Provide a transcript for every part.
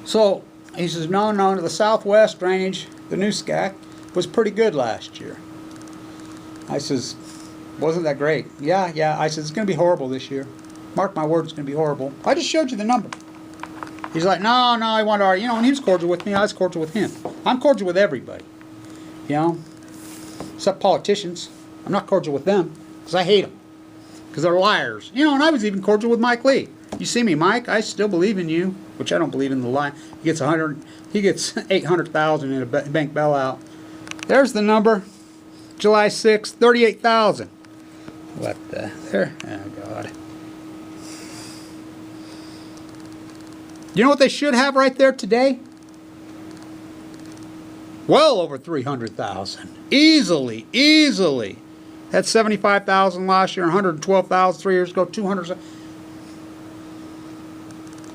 So he says, no, the southwest drainage, the new SCAC, was pretty good last year. I says, wasn't that great? Yeah. I said, it's going to be horrible this year. Mark my words, it's going to be horrible. I just showed you the number. He's like, no, I want to argue. You know, and he was cordial with me. I was cordial with him. I'm cordial with everybody. You know, except politicians. I'm not cordial with them because I hate them. Because they're liars. You know, and I was even cordial with Mike Lee. You see me, Mike, I still believe in you, which I don't believe in the lie. He gets 800,000 in a bank bailout. There's the number. July 6th, 38,000. What the? There. Oh, God. You know what they should have right there today? Well over 300,000. Easily. Had 75,000 last year, 112,000 3 years ago, 200.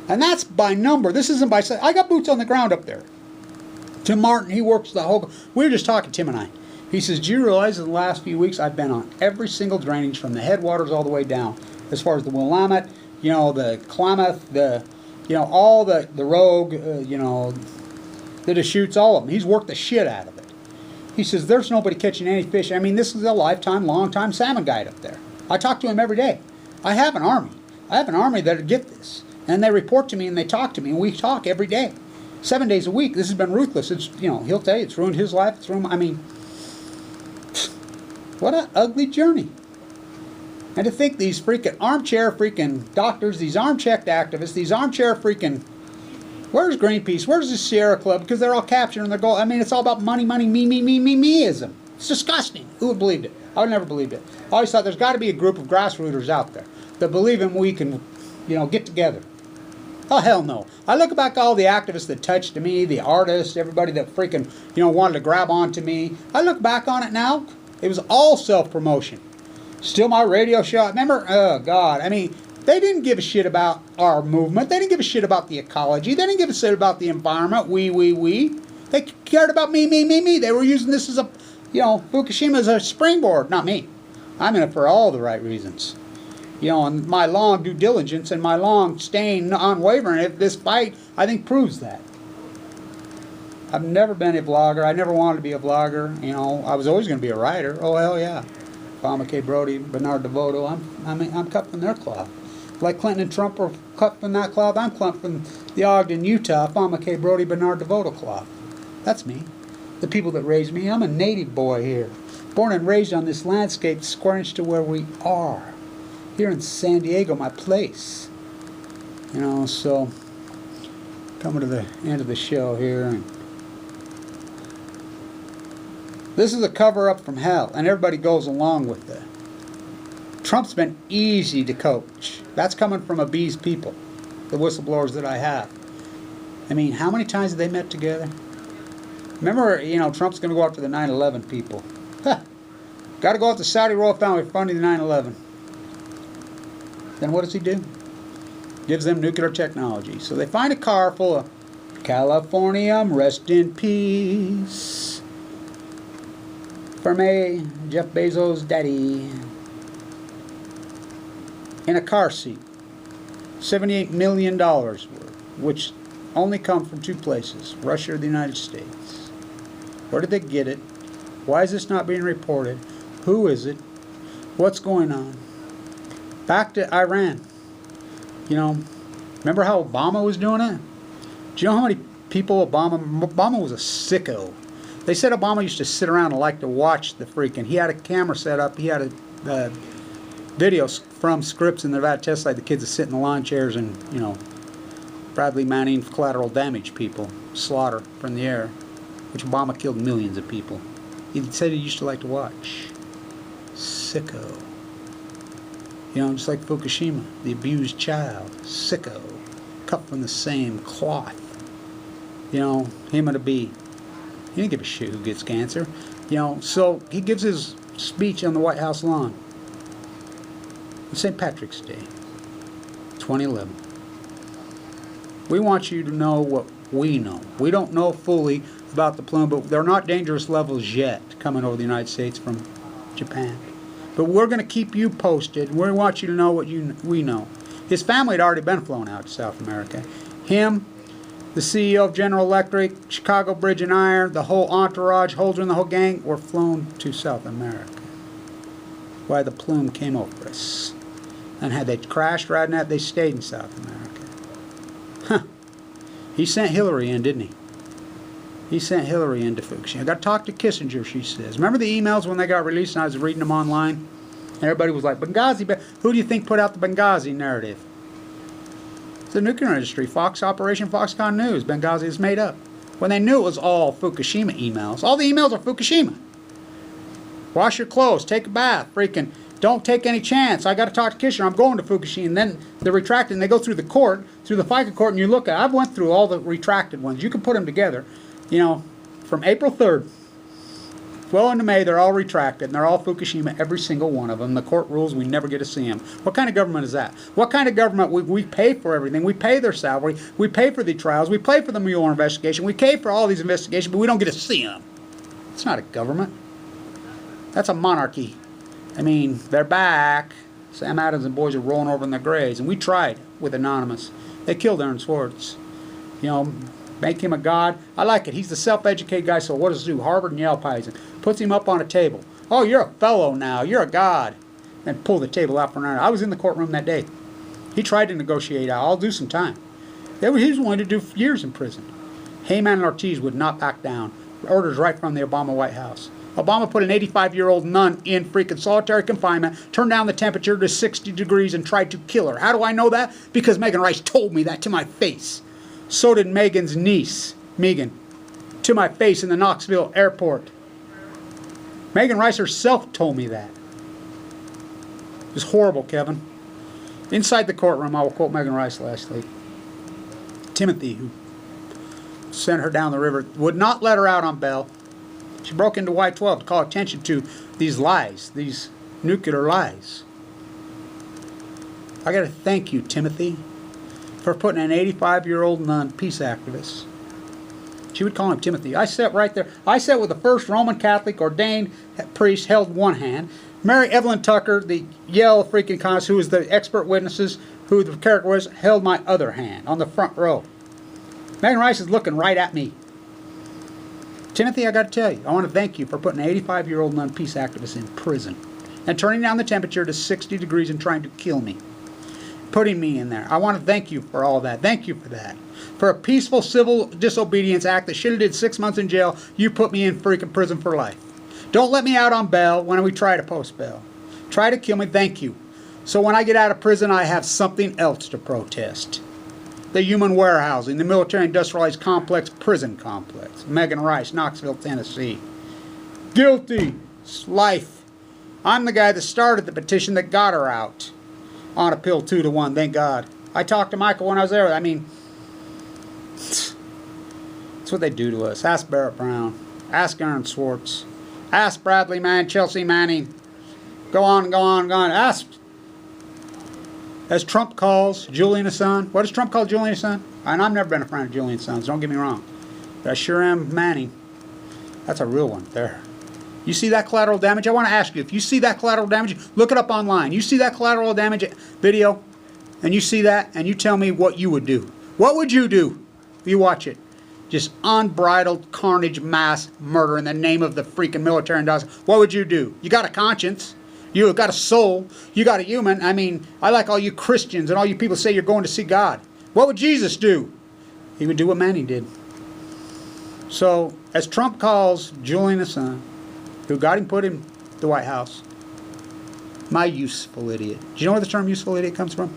And that's by number. This isn't by size. I got boots on the ground up there. Tim Martin, he works the whole... We were just talking, Tim and I. He says, do you realize in the last few weeks I've been on every single drainage from the headwaters all the way down, as far as the Willamette, you know, the Klamath, the, you know, all the Rogue, you know, the Deschutes, all of them. He's worked the shit out of it. He says, there's nobody catching any fish. I mean, this is a lifetime, long-time salmon guide up there. I talk to him every day. I have an army. I have an army that'll get this. And they report to me and they talk to me, and we talk every day. 7 days a week. This has been ruthless. It's, you know, he'll tell you it's ruined his life. It's ruined, I mean, what an ugly journey. And to think these freaking armchair freaking doctors, these armchair activists, these armchair freaking, where's Greenpeace? Where's the Sierra Club? Because they're all capturing their goal. I mean, it's all about money, me-ism. It's disgusting. Who would believe it? I would never believe it. I always thought there's got to be a group of grassrooters out there that believe in we can, you know, get together. Oh, hell no. I look back all the activists that touched me, the artists, everybody that freaking, you know, wanted to grab onto me. I look back on it now. It was all self-promotion. Still my radio show. Remember? Oh, God. I mean, they didn't give a shit about our movement. They didn't give a shit about the ecology. They didn't give a shit about the environment. We. They cared about me. They were using this as a, you know, Fukushima as a springboard. Not me. I'm in it for all the right reasons. You know, and my long due diligence and my long staying unwavering at this fight, I think, proves that. I've never been a vlogger. I never wanted to be a vlogger. You know, I was always going to be a writer. Oh, hell yeah. Obama, K. Brody, Bernard DeVoto, I'm cut from their cloth. Like Clinton and Trump are cut from that cloth, I'm cut from the Ogden, Utah, Obama, K. Brody, Bernard DeVoto cloth. That's me. The people that raised me. I'm a native boy here. Born and raised on this landscape, square inch to where we are. Here in San Diego, my place. You know, so coming to the end of the show here. And this is a cover-up from hell, and everybody goes along with it. Trump's been easy to coach. That's coming from B's people, the whistleblowers that I have. I mean, how many times have they met together? Remember, you know, Trump's going to go after the 9/11 people. Huh. Got to go after the Saudi royal family for funding the 9/11. Then what does he do? Gives them nuclear technology. So they find a car full of Californium, rest in peace. Fermi, Jeff Bezos' daddy. In a car seat. $78 million worth, which only come from two places, Russia or the United States. Where did they get it? Why is this not being reported? Who is it? What's going on? Back to Iran. You know, remember how Obama was doing it? Do you know how many people Obama was a sicko. They said Obama used to sit around and like to watch the freaking, he had a camera set up, he had a videos from scripts in the Nevada test site, the kids that sit in the lawn chairs and, you know, Bradley Manning collateral damage people, slaughter from the air, which Obama killed millions of people. He said he used to like to watch. Sicko. You know, just like Fukushima, the abused child. Sicko. Cut from the same cloth. You know, him and a bee. He didn't give a shit who gets cancer. You know, so he gives his speech on the White House lawn. On St. Patrick's Day, 2011. We want you to know what we know. We don't know fully about the plume, but they're not dangerous levels yet coming over the United States from Japan. But we're going to keep you posted. We want you to know what we know. His family had already been flown out to South America. Him, The CEO of General Electric, Chicago Bridge and Iron, the whole entourage, Holdren, the whole gang were flown to South America. Why the plume came over us. And had they crashed right now, they stayed in South America. Huh. He sent Hillary in, didn't he? He sent Hillary into Fukushima. I got to talk to Kissinger, she says. Remember the emails when they got released and I was reading them online? And everybody was like, Benghazi, who do you think put out the Benghazi narrative? It's the nuclear industry. Operation Foxconn News. Benghazi is made up. When they knew it was all Fukushima emails. All the emails are Fukushima. Wash your clothes. Take a bath. Freaking don't take any chance. I got to talk to Kissinger. I'm going to Fukushima. And then they're retracted and they go through the court, through the FICA court, and you look at it. I've went through all the retracted ones. You can put them together. You know, from April 3rd, well into May, they're all retracted, and they're all Fukushima, every single one of them. The court rules, we never get to see them. What kind of government is that? What kind of government? We pay for everything. We pay their salary. We pay for the trials. We pay for the Mueller investigation. We pay for all these investigations, but we don't get to see them. It's not a government. That's a monarchy. I mean, they're back. Sam Adams and boys are rolling over in their graves, and we tried with Anonymous. They killed Aaron Swartz. You know, make him a god. I like it. He's the self-educated guy, so what does he do? Harvard and Yale pies him. Puts him up on a table. Oh, you're a fellow now. You're a god. And pull the table out for an hour. I was in the courtroom that day. He tried to negotiate out. I'll do some time. He was willing to do years in prison. Heyman and Ortiz would not back down. Orders right from the Obama White House. Obama put an 85-year-old nun in freaking solitary confinement, turned down the temperature to 60 degrees, and tried to kill her. How do I know that? Because Megan Rice told me that to my face. So did Megan's niece, Megan, to my face in the Knoxville airport. Megan Rice herself told me that. It was horrible, Kevin. Inside the courtroom, I will quote Megan Rice lastly. Timothy, who sent her down the river, would not let her out on bail. She broke into Y-12 to call attention to these lies, these nuclear lies. I got to thank you, Timothy, for putting an 85-year-old nun, peace activist. She would call him Timothy. I sat right there. I sat with the first Roman Catholic ordained priest, held one hand. Mary Evelyn Tucker, the Yale freaking economist, who was the expert witnesses, who the character was, held my other hand on the front row. Megan Rice is looking right at me. Timothy, I got to tell you, I want to thank you for putting an 85-year-old nun, peace activist in prison and turning down the temperature to 60 degrees and trying to kill me. Putting me in there. I want to thank you for all that. Thank you for that. For a peaceful civil disobedience act that should have did 6 months in jail, you put me in freaking prison for life. Don't let me out on bail when we try to post bail. Try to kill me, thank you. So when I get out of prison, I have something else to protest. The human warehousing, the military industrialized complex, prison complex. Megan Rice, Knoxville, Tennessee. Guilty. It's life. I'm the guy that started the petition that got her out. On a pill 2-1, thank God. I talked to Michael when I was there. I mean, that's what they do to us. Ask Barrett Brown. Ask Aaron Swartz. Ask Bradley Mann, Chelsea Manning. Go on, go on, go on. Ask. As Trump calls Julian Assange. What does Trump call Julian Assange? And I've never been a friend of Julian Assange, don't get me wrong. But I sure am Manning. That's a real one there. You see that collateral damage? I want to ask you, if you see that collateral damage, look it up online. You see that collateral damage video, and you see that, and you tell me what you would do. What would you do if you watch it? Just unbridled carnage, mass murder in the name of the freaking military industrial. What would you do? You got a conscience. You got a soul. You got a human. I mean, I like all you Christians and all you people say you're going to see God. What would Jesus do? He would do what Manning did. So, as Trump calls Julian Assange, who got him put in the White House, my useful idiot. Do you know where the term useful idiot comes from?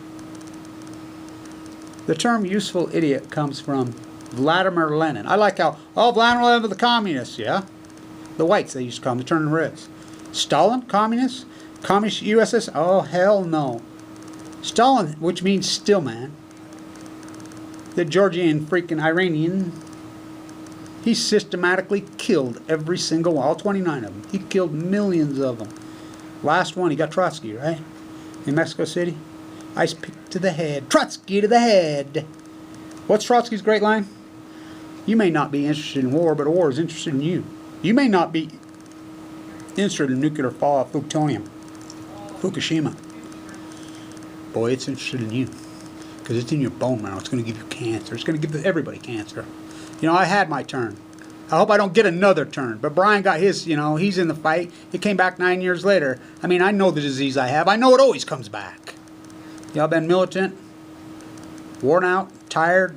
The term useful idiot comes from Vladimir Lenin. I like how, oh, Vladimir Lenin was the communists, yeah? The whites, they used to call them, they turned reds. Stalin, communist? Communist USSR? Oh, hell no. Stalin, which means still man. The Georgian freaking Iranian, he systematically killed every single one, all 29 of them. He killed millions of them. Last one, he got Trotsky, right? In Mexico City. Ice pick to the head. Trotsky to the head. What's Trotsky's great line? You may not be interested in war, but war is interested in you. You may not be interested in nuclear fallout, plutonium, Fukushima. Boy, it's interested in you. because it's in your bone marrow. It's going to give you cancer. It's going to give everybody cancer. You know, I had my turn. I hope I don't get another turn. But Brian got his, you know, he's in the fight. He came back 9 years later. I mean, I know the disease I have. I know it always comes back. Y'all been militant, worn out, tired,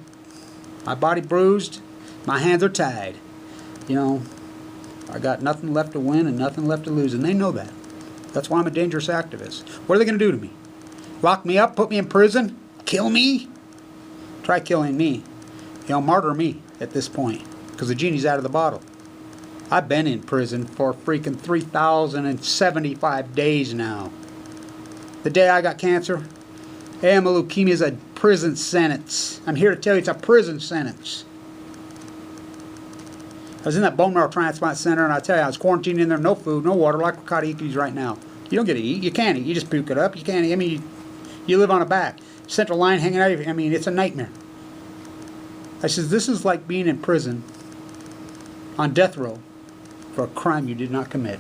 my body bruised, my hands are tied. You know, I got nothing left to win and nothing left to lose, and they know that. That's why I'm a dangerous activist. What are they going to do to me? Lock me up, put me in prison, kill me? Try killing me. You know, martyr me at this point, because the genie's out of the bottle. I've been in prison for freaking 3,075 days now. The day I got cancer, AML leukemia is a prison sentence. I'm here to tell you it's a prison sentence. I was in that bone marrow transplant center, and I tell you, I was quarantined in there, no food, no water, like Wakatiki's right now. You don't get to eat. You can't eat. You just puke it up. You can't eat. I mean, you live on a back. Central line hanging out of you. I mean, it's a nightmare. I says, this is like being in prison on death row for a crime you did not commit.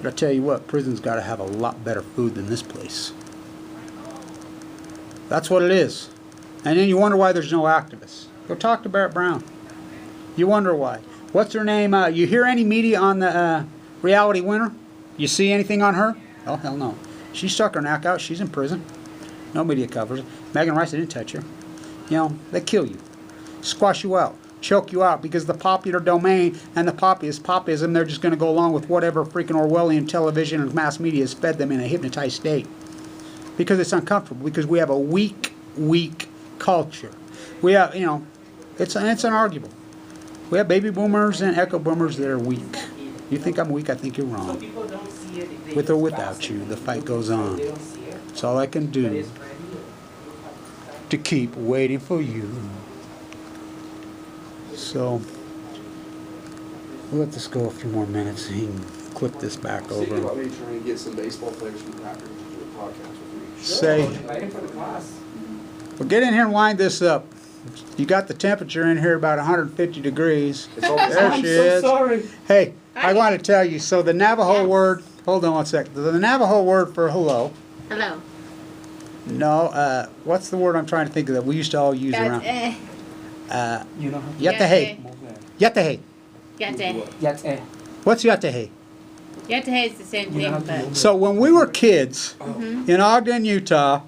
But I tell you what, prison's got to have a lot better food than this place. That's what it is. And then you wonder why there's no activists. Go talk to Barrett Brown. You wonder why. What's her name? You hear any media on the reality winner? You see anything on her? Oh, hell no. She stuck her neck out. She's in prison. No media covers it. Megan Rice, they didn't touch her. You know, they kill you. Squash you out. Choke you out, because the popular domain and the populism, they're just going to go along with whatever freaking Orwellian television and mass media has fed them in a hypnotized state. Because it's uncomfortable. Because we have a weak culture. We have, you know, it's unarguable. We have baby boomers and echo boomers that are weak. You think I'm weak? I think you're wrong. With or without you, the fight goes on. It's all I can do to keep waiting for you. So, we'll let this go a few more minutes and he can clip this back over. Thinking about maybe trying to get some baseball players from the Raptors to do a podcast with me. Say, well, get in here and wind this up. You got the temperature in here about 150 degrees. There she is. Sorry. Hey, I want to tell you, so the Navajo word, hold on one second. The Navajo word for hello. Hello. No, what's the word I'm trying to think of that we used to all use around? You know? Yatehe. Yatehe. Yate. What's yatehe? Yate is the same thing, but So when we were kids in Ogden, Utah,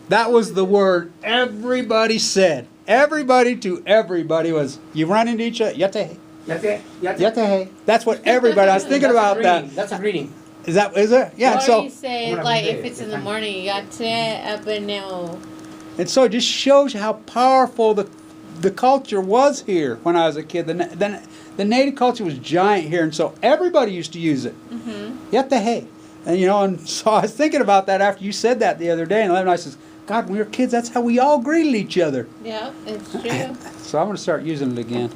that was the word everybody said. Everybody to everybody was, you run into each other, yatehe. Yatehe. That's what everybody, I was thinking about that. That's a greeting. Is it? Yeah, and or so, you say, like, if it's in the morning, yate abaneo. and so it just shows you how powerful the culture was here when I was a kid. The native culture was giant here, and so everybody used to use it. Yatehe. And, you know, and so I was thinking about that after you said that the other day, and I says, God, when we were kids, that's how we all greeted each other. Yeah, it's true. So I'm going to start using it again.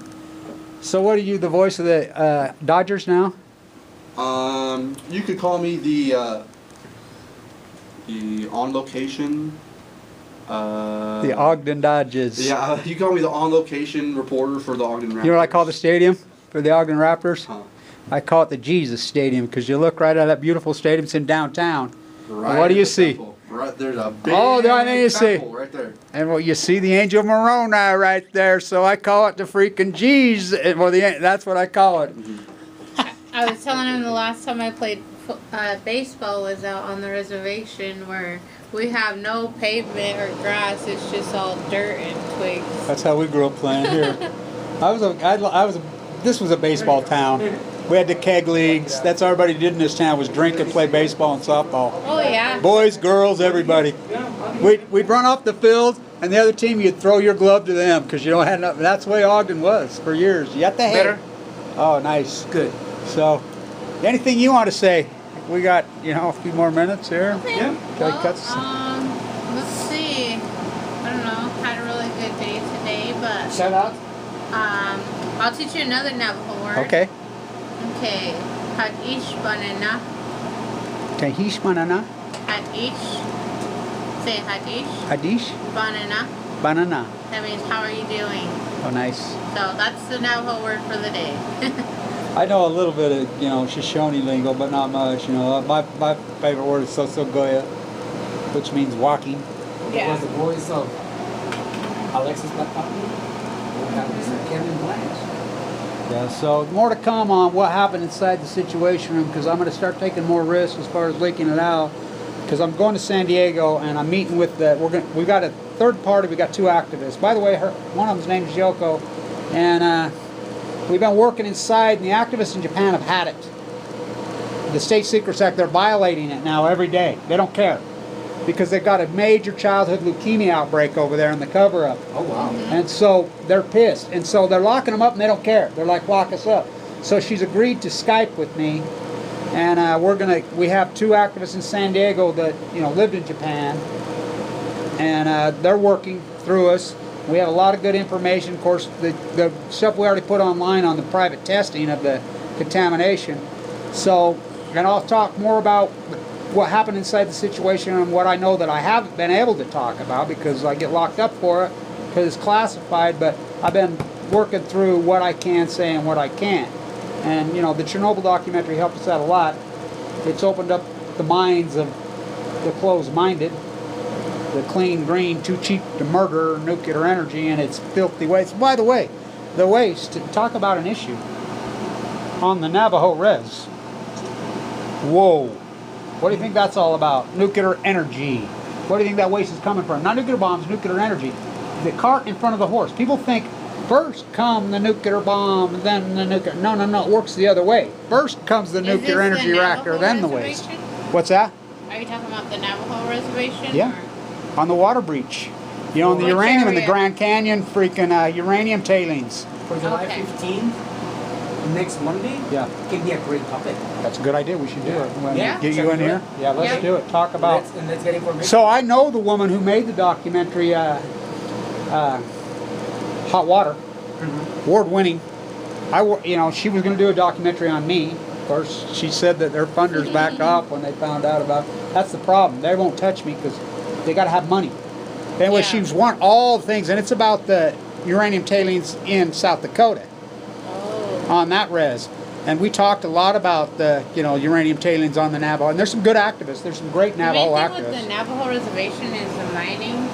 So what are you, the voice of the Dodgers now? You could call me the on location. The Ogden Dodgers. Yeah, you call me the on location reporter for the Ogden Raptors. You know what I call the stadium for the Ogden Raptors? Huh. I call it the Jesus Stadium, because you look right at that beautiful stadium. It's in downtown. Right And what do you at the see? temple. Right there's a big The only thing you see. temple right there. And well, you see the Angel of Moroni right there, so I call it the freaking Jesus. Well, that's what I call it. I was telling him the last time I played baseball was out on the reservation where we have no pavement or grass. It's just all dirt and twigs. That's how we grew up playing here. This was a baseball town. We had the keg leagues. That's all everybody did in this town was drink and play baseball and softball. Oh, yeah. Boys, girls, everybody. We'd run off the field, and the other team, you'd throw your glove to them because you don't have enough. That's the way Ogden was for years. You got the Better? Oh, nice. Good. So, anything you want to say? We got, a few more minutes here. Okay. Yeah. Well, Let's see. I don't know. Had a really good day today, but Shout out. I'll teach you another Navajo word. Okay. Okay. Hadish banana. Tahish manana. Hadish. Say hadish. Hadish. Banana. Banana. That means how are you doing? Oh, nice. So that's the Navajo word for the day. I know a little bit of, Shoshone lingo, but not much. My favorite word is so goya. which means walking. Yeah. Was the voice of Alexis Platoni? Kevin Blanch. Yeah, so more to come on what happened inside the Situation Room, because I'm going to start taking more risks as far as leaking it out. Because I'm going to San Diego and I'm meeting with the. We've got a third party. We got two activists. By the way, one of them's named Yoko, and we've been working inside. And the activists in Japan have had it. The State Secrets Act. They're violating it now every day. They don't care because they've got a major childhood leukemia outbreak over there in the cover-up. Oh wow. And so they're pissed. And so they're locking them up and they don't care. They're like, lock us up. So she's agreed to Skype with me. And we have two activists in San Diego that, lived in Japan. And they're working through us. We have a lot of good information. Of course, the stuff we already put online on the private testing of the contamination. So, and I'll talk more about what happened inside the Situation and what I know that I haven't been able to talk about because I get locked up for it because it's classified, but I've been working through what I can say and what I can't. And, the Chernobyl documentary helped us out a lot. It's opened up the minds of the closed-minded, the clean, green, too cheap to murder nuclear energy and its filthy waste. By the way, the waste, to talk about an issue on the Navajo res. Whoa. What do you think that's all about? Nuclear energy. What do you think that waste is coming from? Not nuclear bombs, nuclear energy. The cart in front of the horse. People think first come the nuclear bomb, then the nuclear. No, it works the other way. First comes the nuclear energy reactor, then the waste. What's that? Are you talking about the Navajo reservation? Yeah. Or? On the water breach. On the Which uranium in the area? Grand Canyon, freaking uranium tailings. For July Okay. 15th, next Monday, Yeah. can be a great topic. That's a good idea. We should do it. When we Yeah. get Shall you we in do here. it? Yeah, let's Yeah. do it. Talk about. Let's get information. So I know the woman who made the documentary, Hot Water, award-winning. She was going to do a documentary on me. Of course, she said that their funders backed off when they found out about. That's the problem. They won't touch me because they got to have money. Anyway, Yeah. she was wanting all the things, and it's about the uranium tailings in South Dakota Oh. on that res. And we talked a lot about the, uranium tailings on the Navajo. And there's some good activists. There's some great Navajo The main thing activists. with the Navajo reservation is the mining.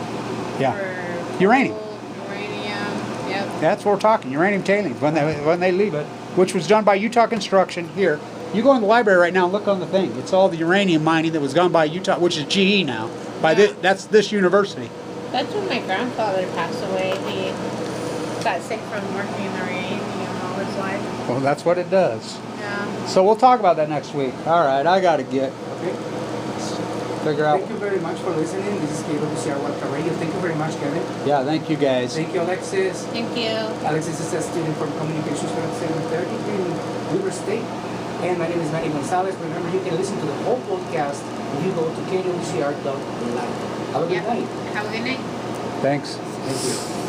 Yeah. For Uranium. gold, uranium. Yep. That's what we're talking, uranium tailings, when they leave it, which was done by Utah Construction here. You go in the library right now and look on the thing. It's all the uranium mining that was done by Utah, which is GE now. Yeah. That's this university. That's when my grandfather passed away. He got sick from working in the uranium all his life. Well, that's what it does. Yeah. So we'll talk about that next week. All right, I got to Okay. figure out. Thank you very much for listening. This is KWCR Watka Radio. Thank you very much, Kevin. Yeah, thank you guys. Thank you, Alexis. Thank you. Alexis is a student from Communications from 730 in River State. And my name is Manny Gonzalez. Remember, you can listen to the whole podcast if you go to KWCR.live. Have a good Yep. night. Have a good night. Thanks. Thank you.